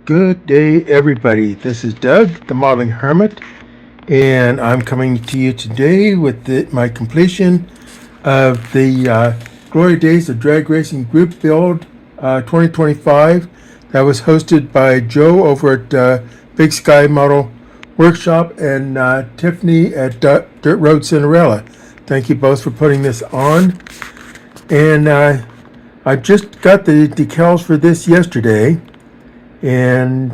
Good day, everybody. This is Doug, the Modeling Hermit, and I'm coming to you today with my completion of the Glory Days of Drag Racing Group Build 2025 that was hosted by Joe over at Big Sky Model Workshop and Tiffany at Dirt Road Cinderella. Thank you both for putting this on. And I just got the decals for this yesterday, and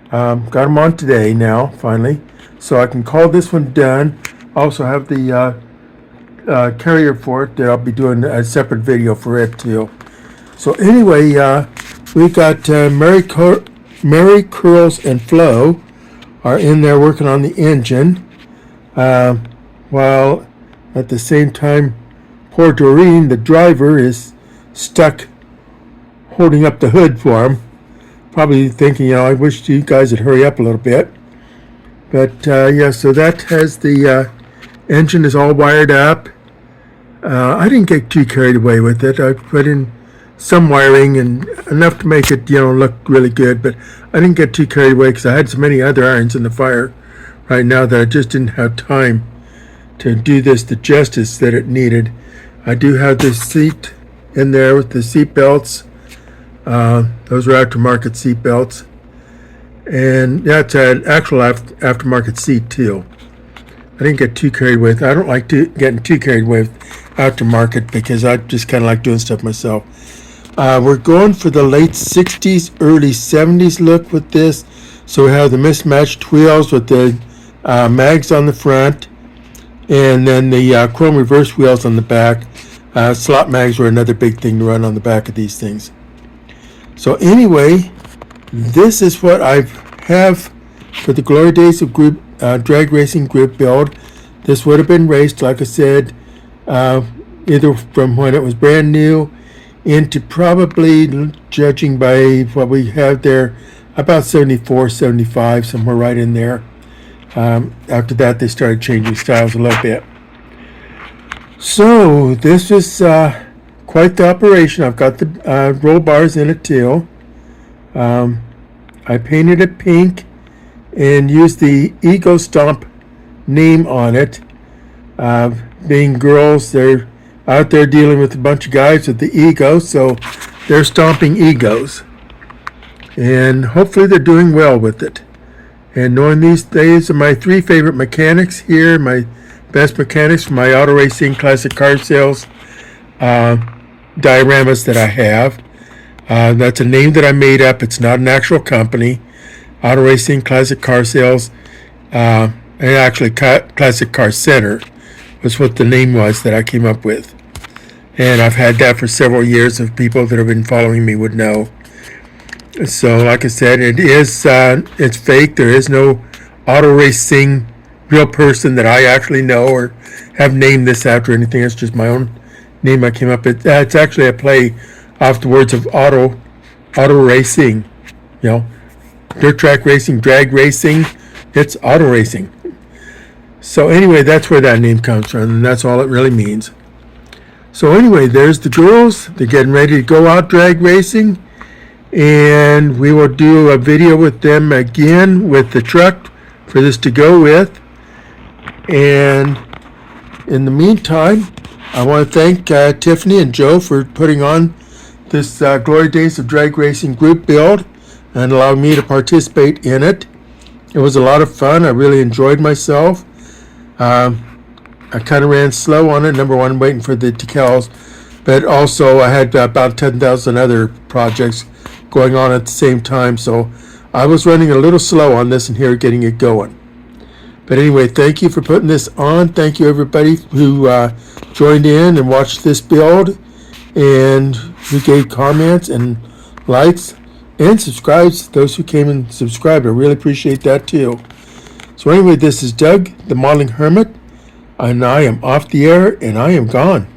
got them on today now, finally, so I can call this one done. Also have the carrier for it that I'll be doing a separate video for it too. So anyway, we got Mary Curls and Flo are in there working on the engine, while at the same time poor Doreen, the driver, is stuck holding up the hood for him, probably thinking, I wish you guys would hurry up a little bit. But yeah, so that has the engine is all wired up. I didn't get too carried away with it. I put in some wiring and enough to make it, look really good, but I didn't get too carried away because I had so many other irons in the fire right now that I just didn't have time to do this the justice that it needed. I do have the seat in there with the seat belts. Those are aftermarket seat belts, and that's an actual aftermarket seat too. I didn't get too carried away. I don't like getting too carried away with aftermarket because I just kind of like doing stuff myself. We're going for the late 60s, early 70s look with this. So we have the mismatched wheels with the mags on the front, and then the chrome reverse wheels on the back. Slot mags were another big thing to run on the back of these things. So anyway, this is what I have for the Glory Days of Drag Racing Group Build. This would have been raced, like I said, either from when it was brand new into probably, judging by what we have there, about 74, 75, somewhere right in there. After that, they started changing styles a little bit. So this is quite the operation. I've got the roll bars in it too. I painted it pink and used the Ego Stomp name on it. Being girls, they're out there dealing with a bunch of guys with the ego, so they're stomping egos. And hopefully they're doing well with it. And knowing these days are my three favorite mechanics here, my best mechanics for my auto racing classic car sales dioramas that I have. That's a name that I made up. It's not an actual company. Auto Racing Classic Car Sales, and actually Classic Car Center was what the name was that I came up with. And I've had that for several years. Of people that have been following me would know. So like I said, it's fake. There is no auto racing real person that I actually know or have named this after anything. It's just my own name I came up with. It's actually a play off the words of auto racing, dirt track racing, drag racing. It's auto racing. So anyway, that's where that name comes from, and that's all it really means. So anyway, there's the girls. They're getting ready to go out drag racing, and we will do a video with them again with the truck for this to go with. And in the meantime, I want to thank Tiffany and Joe for putting on this Glory Days of Drag Racing Group Build and allowing me to participate in it. It was a lot of fun. I really enjoyed myself. I kind of ran slow on it. Number one, waiting for the decals, but also I had about 10,000 other projects going on at the same time, so I was running a little slow on this and here getting it going. But anyway, thank you for putting this on. Thank you everybody who joined in and watched this build, and who gave comments and likes and subscribes. Those who came and subscribed, I really appreciate that too. So anyway, this is Doug, the Modeling Hermit, and I am off the air and I am gone.